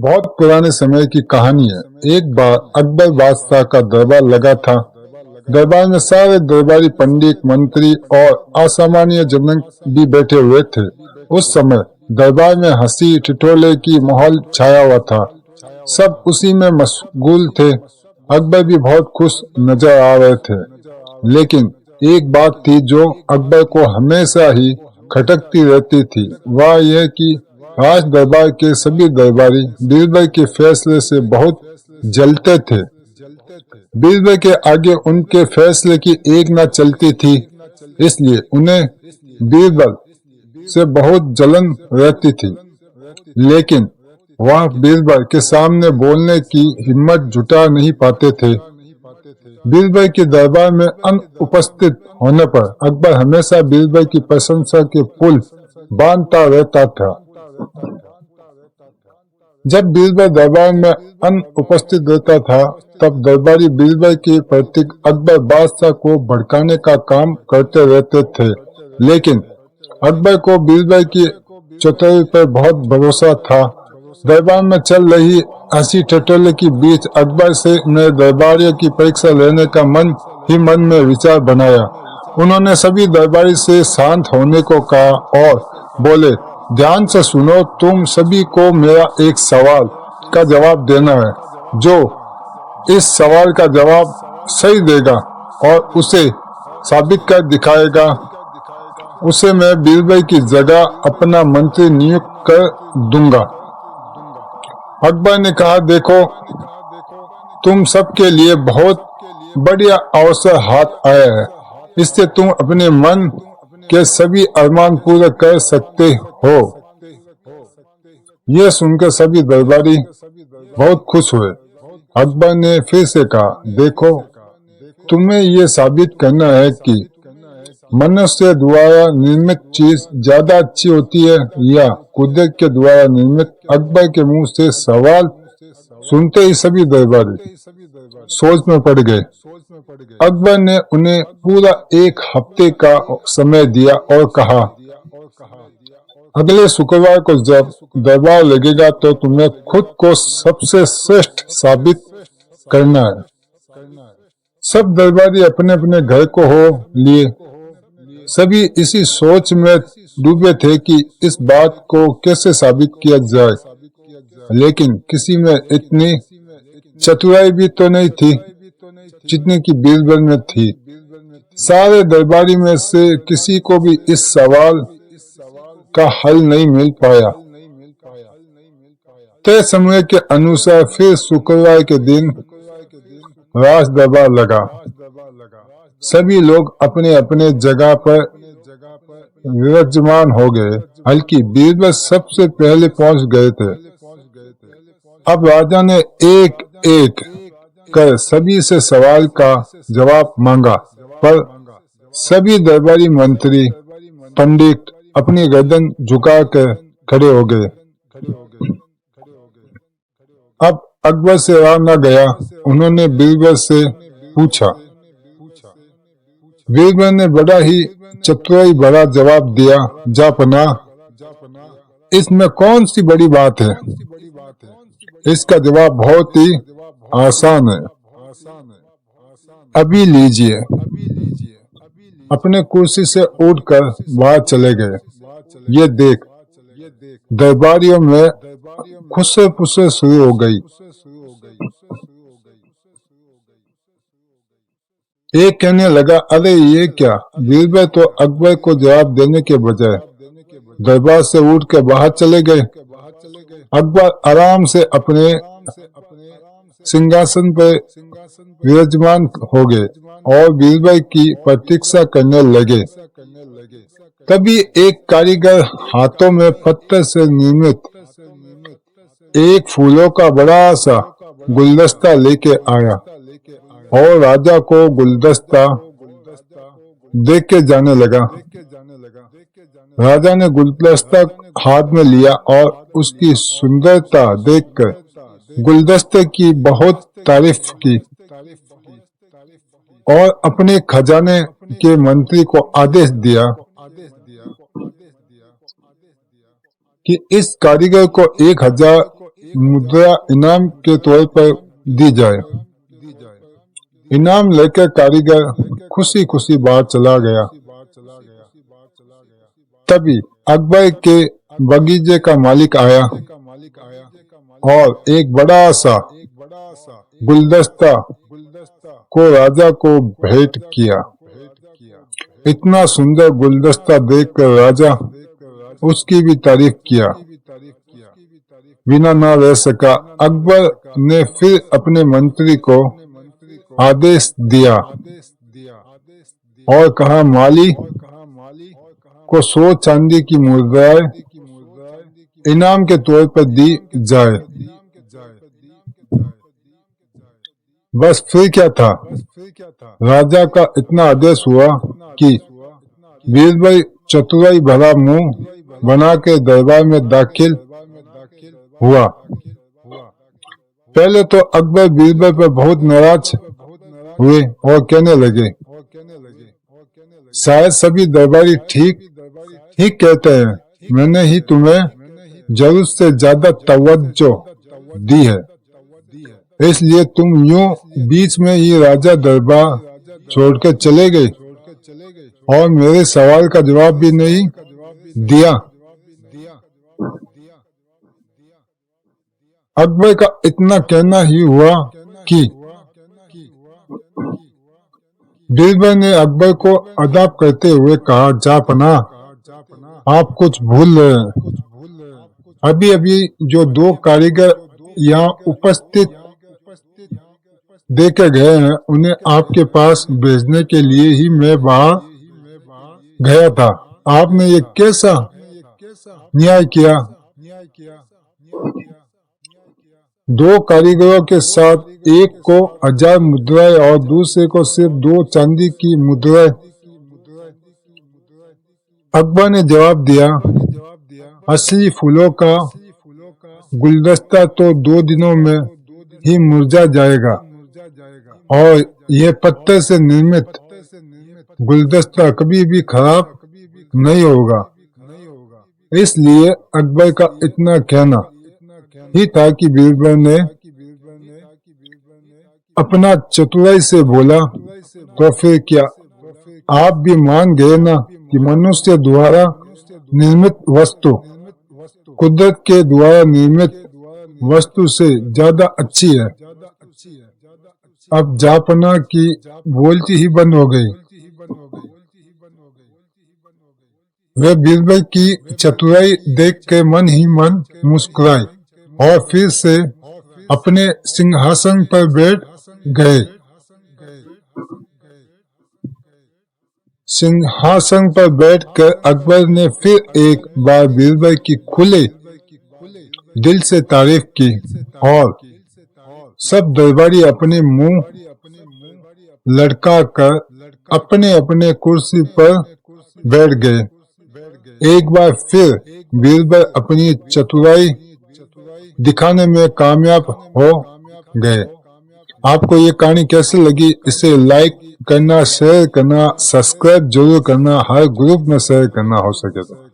बहुत पुराने समय की कहानी है। एक बार अकबर बादशाह का दरबार लगा था। दरबार में सारे दरबारी पंडित, मंत्री और असामान्य जन भी बैठे हुए थे। उस समय दरबार में हंसी ठिठोले की माहौल छाया हुआ था। सब उसी में मशगूल थे। अकबर भी बहुत खुश नजर आ रहे थे। लेकिन एक बात थी जो अकबर को हमेशा ही खटकती रहती थी। वह यह कि राज दरबार के सभी दरबारी बीरबल के फैसले से बहुत जलते थे। बीरबल के आगे उनके फैसले की एक न चलती थी, इसलिए उन्हें बीरबल से बहुत जलन रहती थी। लेकिन वह बीरबल के सामने बोलने की हिम्मत जुटा नहीं पाते थे। बीरबल के दरबार में अनुपस्थित होने पर अकबर हमेशा बीरबल की प्रशंसा के पुल बांधता रहता था। जब बीरबल दरबार में अनुपस्थित रहता था, तब दरबारी बीरबल के प्रति अकबर बादशाह को भड़काने का काम करते रहते थे। लेकिन अकबर को बीरबल की चतुराई पर बहुत भरोसा था। दरबार में चल रही हंसी ठिठोले के बीच अकबर ने दरबारियों की परीक्षा लेने का मन ही मन में विचार बनाया। उन्होंने सभी दरबारी से शांत होने को कहा और बोले, ध्यान से सुनो, तुम सभी को मेरा एक सवाल का जवाब देना है। जो इस सवाल का जवाब सही देगा और उसे साबित कर दिखाएगा, उसे मैं बीरबल की जगह अपना मंत्री नियुक्त कर दूंगा। अकबर ने कहा, देखो, तुम सबके लिए बहुत बढ़िया अवसर हाथ आया है। इससे तुम अपने मन के सभी अरमान पूरे कर सकते हो। यह सुनकर सभी दरबारी बहुत खुश हुए। अकबर ने फिर से कहा, देखो, तुम्हें ये साबित करना है कि मनुष्य द्वारा निर्मित चीज ज्यादा अच्छी होती है या कुदरत के द्वारा निर्मित। अकबर के मुंह से सवाल सुनते ही सभी दरबारी सोच में पड़ गए। अकबर ने उन्हें पूरा एक हफ्ते का समय दिया और कहा, अगले शुक्रवार को जब दरबार लगेगा तो तुम्हें खुद को सबसे श्रेष्ठ साबित करना है। सब दरबारी अपने अपने घर को हो लिए। सभी इसी सोच में डूबे थे कि इस बात को कैसे साबित किया जाए। लेकिन किसी में इतनी चतुराई भी तो नहीं थी जितनी की बीरबल में थी। सारे दरबारी में से किसी को भी इस सवाल का हल नहीं मिल पाया। तय समय के अनुसार फिर शुक्रवार के दिन राज दरबार लगा। सभी लोग अपने अपने जगह पर विराजमान हो गए। हल्कि बीरबल सबसे पहले पहुंच गए थे। अब राजा ने एक एक कर सभी से सवाल का जवाब मांगा, पर सभी दरबारी मंत्री पंडित अपनी गर्दन झुकाकर खड़े हो गए। अब अकबर से रहा न गया। उन्होंने बीरबल से पूछा। बीरबल ने बड़ा ही चतुराई भरा जवाब दिया, जापना, इसमें कौन सी बड़ी बात है? इसका जवाब बहुत ही आसान है। अभी लीजिए। अपने कुर्सी से उठकर बाहर चले गए। ये देख, दरबारियों में खुशे फुसे शुरू हो गई। एक कहने लगा, अरे ये क्या? बीरबल तो अकबर को जवाब देने के बजाय दरबार से उठ के बाहर चले गए। अकबर आराम से अपने सिंहासन पर विराजमान हो गए और बीरबल की प्रतीक्षा करने लगे। तभी एक कारीगर हाथों में पत्थर से निर्मित एक फूलों का बड़ा सा गुलदस्ता लेके आया और राजा को गुलदस्ता देख के जाने लगा। राजा ने गुलदस्ता हाथ में लिया और उसकी सुंदरता देखकर गुलदस्ते की बहुत तारीफ की और अपने खजाने के मंत्री को आदेश दिया कि इस कारीगर को 1000 मुद्रा इनाम के तौर पर दी जाए। इनाम लेकर कारीगर खुशी खुशी बाहर चला गया। तभी अकबर के बगीचे का मालिक आया और एक बड़ा सा गुलदस्ता को राजा को भेंट किया। इतना सुंदर गुलदस्ता देखकर राजा उसकी भी तारीफ किया बिना ना रह सका। अकबर ने फिर अपने मंत्री को आदेश दिया और कहा, माली को 100 चांदी की मुद्राएं इनाम के तौर पर दी जाए। बस फिर क्या था, राजा का इतना आदेश हुआ कि बीरबल चतुराई भरा मुंह बना के दरबार में दाखिल हुआ। पहले तो अकबर बीरबल पर बहुत नाराज हुए और कहने लगे, शायद सभी दरबारी ठीक कहते हैं, मैंने ही तुम्हें जरूरत से ज्यादा तवज्जो दी है, इसलिए तुम यूं बीच में ही राजा दरबार छोड़कर चले गए और मेरे सवाल का जवाब भी नहीं दिया। अकबर का इतना कहना ही हुआ कि बीरबल ने अकबर को अदब करते हुए कहा, जापना, आप कुछ भूल रहे हैं। अभी अभी जो 2 कारीगर यहाँ उपस्थित देखे गए हैं, उन्हें आपके पास भेजने के लिए ही मैं बाहर गया था। आपने ये कैसा न्याय किया? 2 कारीगरों के साथ एक को 1000 मुद्राएं और दूसरे को सिर्फ 2 चांदी की मुद्राएं। अकबर ने जवाब दिया, असली फूलों का गुलदस्ता तो 2 दिनों में ही मुरझा जाएगा और यह पत्थर से निर्मित गुलदस्ता कभी भी खराब नहीं होगा। इसलिए अकबर का इतना कहना ही था कि बीरबल ने अपना चतुराई से बोला, तो फिर क्या आप भी मान गए ना कि मनुष्य द्वारा निर्मित वस्तु कुदरत के द्वारा निर्मित वस्तु से ज्यादा अच्छी है। अब जापना की बोलती ही बंद हो गई। वे बीरबल की चतुराई देख के मन ही मन मुस्कुराए और फिर से अपने सिंहासन पर बैठ गए। सिंहासन पर बैठकर अकबर ने फिर एक बार बीरबल की खुले दिल से तारीफ की और सब दरबारी अपने मुंह लटका कर अपने अपने कुर्सी पर बैठ गए। एक बार फिर बीरबल अपनी चतुराई दिखाने में कामयाब हो गए। आपको ये कहानी कैसी लगी? इसे लाइक करना, शेयर करना, सब्सक्राइब जरूर करना, हर ग्रुप में शेयर करना हो सके तो।